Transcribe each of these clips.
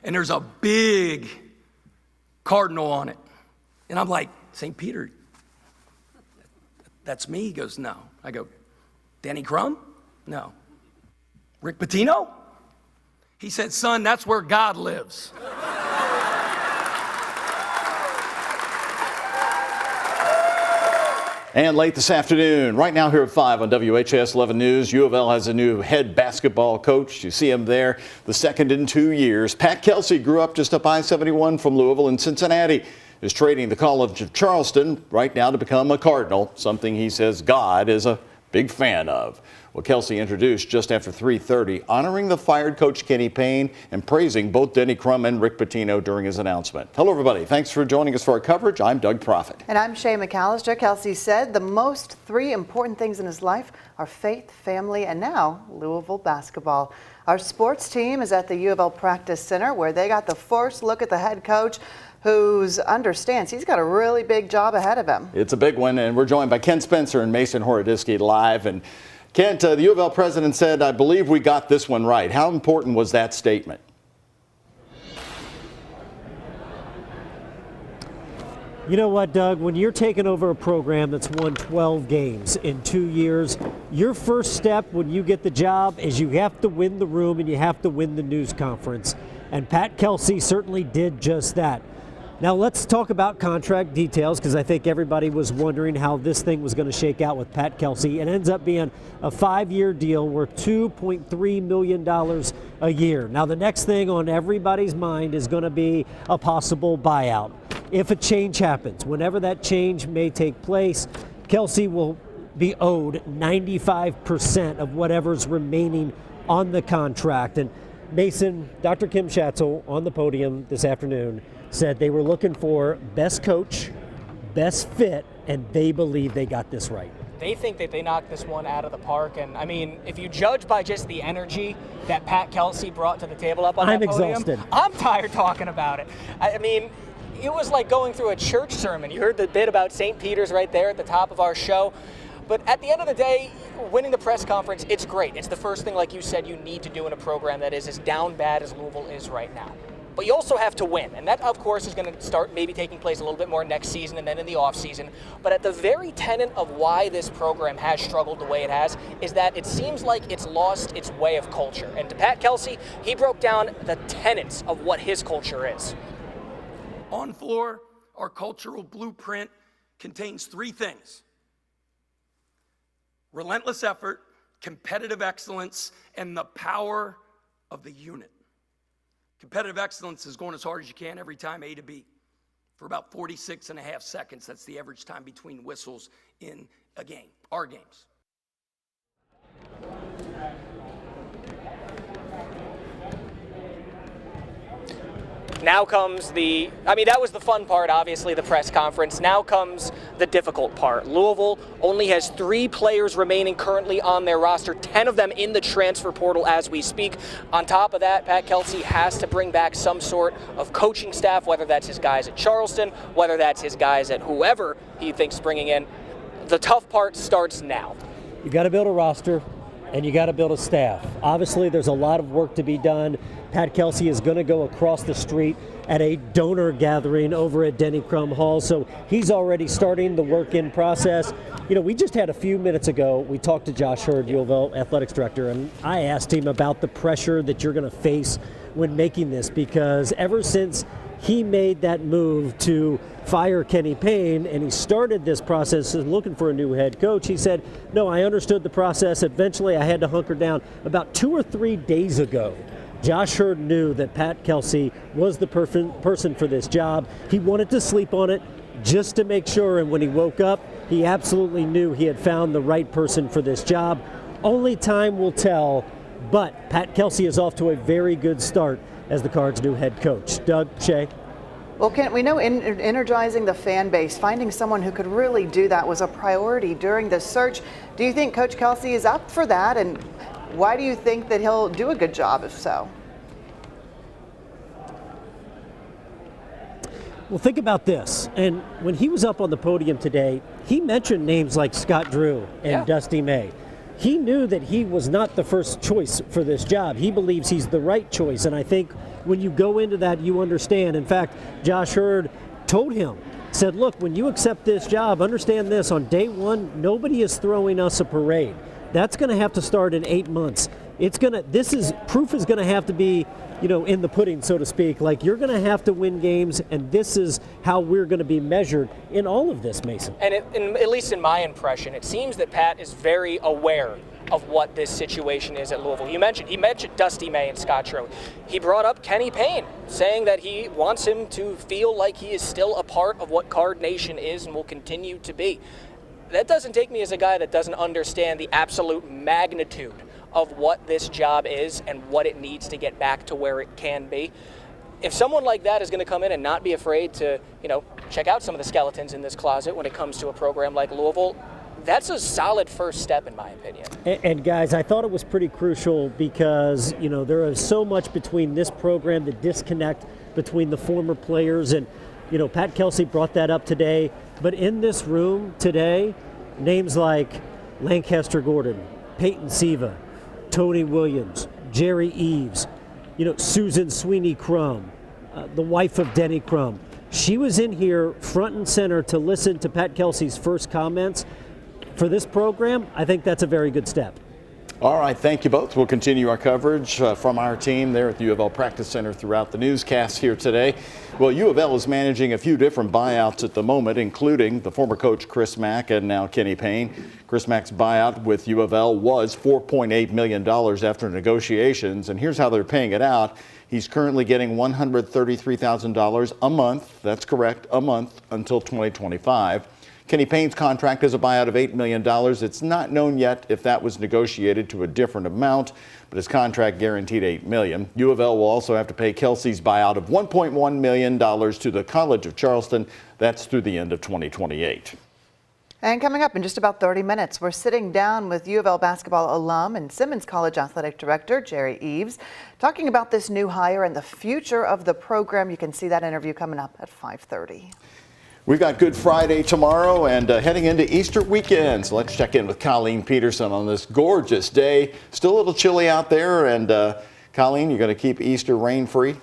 and there's a big cardinal on it. And I'm like, St. Peter, that's me? He goes, no. I go, Danny Crum? No. Rick Pitino? He said, son, that's where God lives. And late this afternoon, right now here at 5 on WHAS11 News, U of L has a new head basketball coach. You see him there, the second in 2 years. Pat Kelsey grew up just up I-71 from Louisville and Cincinnati. Is trading the College of Charleston right now to become a Cardinal, something he says God is a big fan of. Well, Kelsey introduced just after 3:30, honoring the fired coach Kenny Payne and praising both Denny Crum and Rick Pitino during his announcement. Hello, everybody. Thanks for joining us for our coverage. I'm Doug Proffitt. And I'm Shay McAllister. Kelsey said the most three important things in his life are faith, family, and now Louisville basketball. Our sports team is at the U of L Practice Center, where they got the first look at the head coach, who understands he's got a really big job ahead of him. It's a big one, and we're joined by Ken Spencer and Mason Horodisky live. And Kent, the U of L president said, I believe we got this one right. How important was that statement? You know what, Doug? When you're taking over a program that's won 12 games in 2 years, your first step when you get the job is you have to win the room and you have to win the news conference. And Pat Kelsey certainly did just that. Now let's talk about contract details, because I think everybody was wondering how this thing was going to shake out with Pat Kelsey. It ends up being a 5-year deal worth $2.3 million a year. Now the next thing on everybody's mind is going to be a possible buyout. If a change happens, whenever that change may take place, Kelsey will be owed 95% of whatever's remaining on the contract. And Mason, Dr. Kim Schatzel on the podium this afternoon said they were looking for best coach, best fit, and they believe they got this right. They think that they knocked this one out of the park. And I mean, if you judge by just the energy that Pat Kelsey brought to the table up on that podium, exhausted. I'm tired talking about it. I mean, it was like going through a church sermon. You heard the bit about St. Peter's right there at the top of our show. But at the end of the day, winning the press conference, it's great. It's the first thing, like you said, you need to do in a program that is as down bad as Louisville is right now. But you also have to win, and that, of course, is going to start maybe taking place a little bit more next season and then in the offseason. But at the very tenet of why this program has struggled the way it has is that it seems like it's lost its way of culture. And to Pat Kelsey, he broke down the tenets of what his culture is. On floor, our cultural blueprint contains 3 things: relentless effort, competitive excellence, and the power of the unit. Competitive excellence is going as hard as you can every time A to B for about 46.5 seconds. That's the average time between whistles in a game, our games. Now comes that was the fun part, obviously, the press conference. Now comes the difficult part. Louisville only has 3 players remaining currently on their roster, 10 of them in the transfer portal as we speak. On top of that, Pat Kelsey has to bring back some sort of coaching staff, whether that's his guys at Charleston, whether that's his guys at whoever he thinks bringing in. The tough part starts now. You got to build a roster, and you got to build a staff. Obviously, there's a lot of work to be done. Pat Kelsey is going to go across the street at a donor gathering over at Denny Crum Hall, so he's already starting the work-in process. You know, we just had a few minutes ago, we talked to Josh Hurd, U of L athletics director, and I asked him about the pressure that you're going to face when making this, because ever since he made that move to fire Kenny Payne and he started this process of looking for a new head coach, he said, no, I understood the process. Eventually I had to hunker down. About 2 or 3 days ago, Josh Hurd knew that Pat Kelsey was the person for this job. He wanted to sleep on it just to make sure, and when he woke up, he absolutely knew he had found the right person for this job. Only time will tell, but Pat Kelsey is off to a very good start as the Cards' new head coach. Doug, Shay? Well, Kent, we know energizing the fan base, finding someone who could really do that was a priority during the search. Do you think Coach Kelsey is up for that, and why do you think that he'll do a good job if so? Well, think about this. And when he was up on the podium today, he mentioned names like Scott Drew and Dusty May. He knew that he was not the first choice for this job. He believes he's the right choice. And I think when you go into that, you understand. In fact, Josh Hurd told him, said, look, when you accept this job, understand this, on day one, nobody is throwing us a parade. That's going to have to start in 8 months. Proof is going to have to be, in the pudding, so to speak. Like, you're going to have to win games, and this is how we're going to be measured in all of this, Mason. And at least in my impression, it seems that Pat is very aware of what this situation is at Louisville. He mentioned Dusty May and Scott Schroeder. He brought up Kenny Payne, saying that he wants him to feel like he is still a part of what Card Nation is and will continue to be. That doesn't take me as a guy that doesn't understand the absolute magnitude of what this job is and what it needs to get back to where it can be. If someone like that is going to come in and not be afraid to, check out some of the skeletons in this closet when it comes to a program like Louisville, that's a solid first step in my opinion. And guys, I thought it was pretty crucial because, there is so much between this program, the disconnect between the former players, and, Pat Kelsey brought that up today. But in this room today, names like Lancaster Gordon, Peyton Siva, Tony Williams, Jerry Eves, Susan Sweeney Crum, the wife of Denny Crum. She was in here front and center to listen to Pat Kelsey's first comments. For this program, I think that's a very good step. All right, thank you both. We'll continue our coverage from our team there at the U of L Practice Center throughout the newscast here today. Well, U of L is managing a few different buyouts at the moment, including the former coach Chris Mack and now Kenny Payne. Chris Mack's buyout with U of L was $4.8 million after negotiations, and here's how they're paying it out. He's currently getting $133,000 a month. That's correct, a month until 2025. Kenny Payne's contract is a buyout of $8 million. It's not known yet if that was negotiated to a different amount, but his contract guaranteed $8 million. U of L will also have to pay Kelsey's buyout of $1.1 million to the College of Charleston. That's through the end of 2028. And coming up in just about 30 minutes, we're sitting down with U of L basketball alum and Simmons College athletic director Jerry Eves, talking about this new hire and the future of the program. You can see that interview coming up at 5:30. We've got Good Friday tomorrow and heading into Easter weekend. So let's check in with Colleen Peterson on this gorgeous day. Still a little chilly out there. And Colleen, you're going to keep Easter rain-free?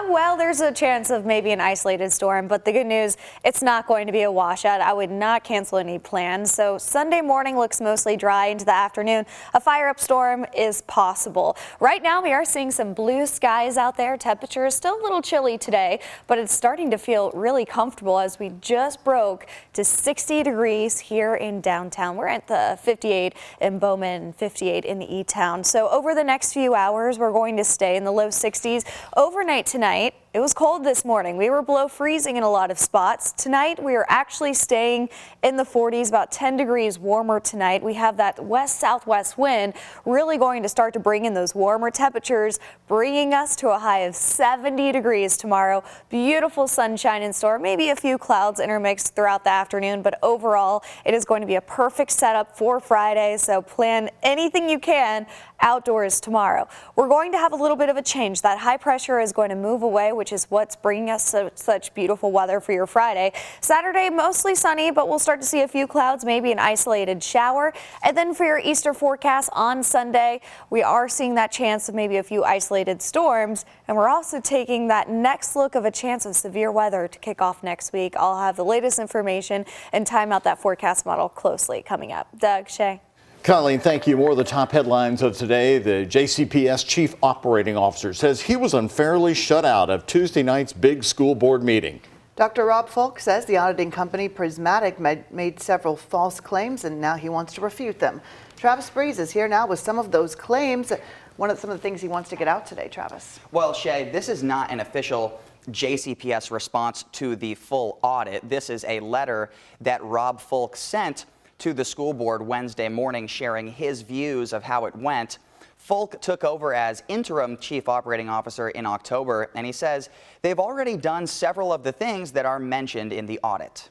Well, there's a chance of maybe an isolated storm, but the good news, it's not going to be a washout. I would not cancel any plans. So Sunday morning looks mostly dry into the afternoon. A fire-up storm is possible. Right now, we are seeing some blue skies out there. Temperature is still a little chilly today, but it's starting to feel really comfortable as we just broke to 60 degrees here in downtown. We're at the 58 in Bowman, 58 in the E-Town. So over the next few hours, we're going to stay in the low 60s. Overnight tonight, it was cold this morning. We were below freezing in a lot of spots. Tonight, we are actually staying in the 40s, about 10 degrees warmer tonight. We have that west-southwest wind really going to start to bring in those warmer temperatures, bringing us to a high of 70 degrees tomorrow. Beautiful sunshine in store, maybe a few clouds intermixed throughout the afternoon, but overall, it is going to be a perfect setup for Friday, so plan anything you can outdoors tomorrow. We're going to have a little bit of a change. That high pressure is going to move away, which is what's bringing us such beautiful weather for your Friday. Saturday, mostly sunny, but we'll start to see a few clouds, maybe an isolated shower. And then for your Easter forecast on Sunday, we are seeing that chance of maybe a few isolated storms. And we're also taking that next look of a chance of severe weather to kick off next week. I'll have the latest information and time out that forecast model closely coming up. Doug, Shay. Colleen, thank you. More of the top headlines of today. The JCPS Chief Operating Officer says he was unfairly shut out of Tuesday night's big school board meeting. Dr. Rob Folk says the auditing company Prismatic made several false claims and now he wants to refute them. Travis Breeze is here now with some of those claims. Some of the things he wants to get out today, Travis. Well, Shay, this is not an official JCPS response to the full audit. This is a letter that Rob Folk sent to the school board Wednesday morning, sharing his views of how it went. Folk took over as interim chief operating officer in October, and he says they've already done several of the things that are mentioned in the audit.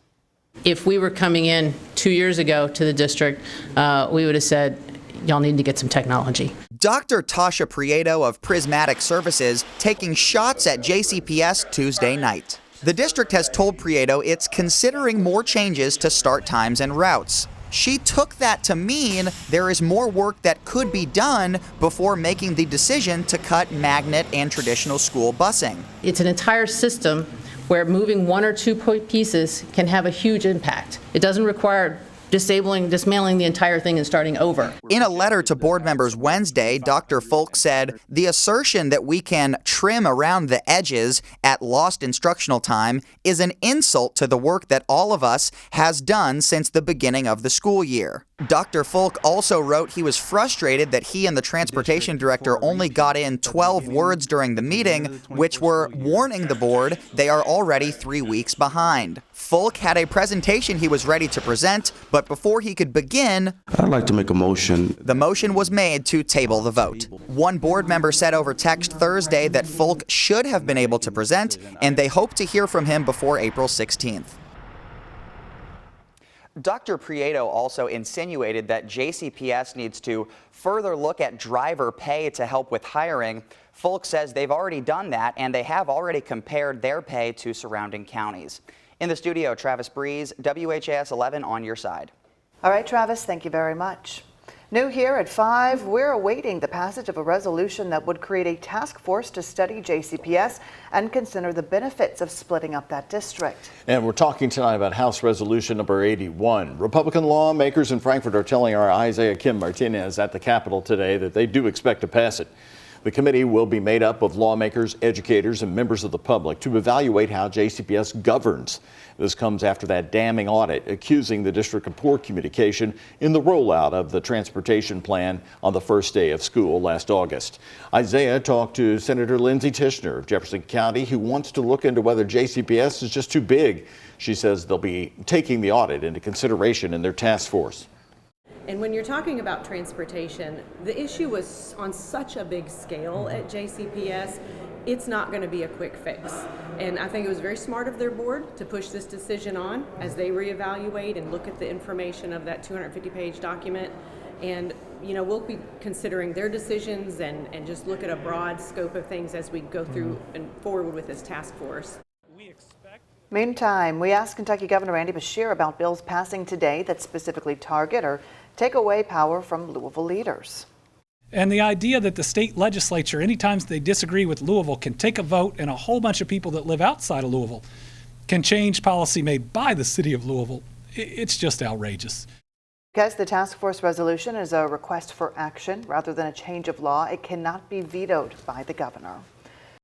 If we were coming in 2 years ago to the district, we would have said, y'all need to get some technology. Dr. Tasha Prieto of Prismatic Services taking shots at JCPS Tuesday night. The district has told Prieto it's considering more changes to start times and routes. She took that to mean there is more work that could be done before making the decision to cut magnet and traditional school busing. It's an entire system where moving one or two pieces can have a huge impact. It doesn't require dismantling the entire thing and starting over. In a letter to board members Wednesday, Dr. Folk said, "The assertion that we can trim around the edges at lost instructional time is an insult to the work that all of us has done since the beginning of the school year." Dr. Folk also wrote he was frustrated that he and the transportation director only got in 12 words during the meeting, which were warning the board they are already 3 weeks behind. Folk had a presentation he was ready to present, but before he could begin, I'd like to make a motion. The motion was made to table the vote. One board member said over text Thursday that Folk should have been able to present, and they hope to hear from him before April 16th. Dr. Prieto also insinuated that JCPS needs to further look at driver pay to help with hiring. Folk says they've already done that, and they have already compared their pay to surrounding counties. In the studio, Travis Breeze, WHAS 11 on your side. All right, Travis, thank you very much. New here at 5, we're awaiting the passage of a resolution that would create a task force to study JCPS and consider the benefits of splitting up that district. And we're talking tonight about House Resolution number 81. Republican lawmakers in Frankfort are telling our Isaiah Kim Martinez at the Capitol today that they do expect to pass it. The committee will be made up of lawmakers, educators, and members of the public to evaluate how JCPS governs. This comes after that damning audit accusing the district of poor communication in the rollout of the transportation plan on the first day of school last August. Isaiah talked to Senator Lindsay Tishner of Jefferson County, who wants to look into whether JCPS is just too big. She says they'll be taking the audit into consideration in their task force. And when you're talking about transportation, the issue was on such a big scale at JCPS, it's not going to be a quick fix. And I think it was very smart of their board to push this decision on as they reevaluate and look at the information of that 250-page document. And, you know, we'll be considering their decisions and just look at a broad scope of things as we go through and forward with this task force. Meantime, we asked Kentucky Governor Andy Beshear about bills passing today that specifically target or take away power from Louisville leaders. And the idea that the state legislature, anytime they disagree with Louisville, can take a vote and a whole bunch of people that live outside of Louisville can change policy made by the city of Louisville. It's just outrageous. Because the task force resolution is a request for action rather than a change of law, it cannot be vetoed by the governor.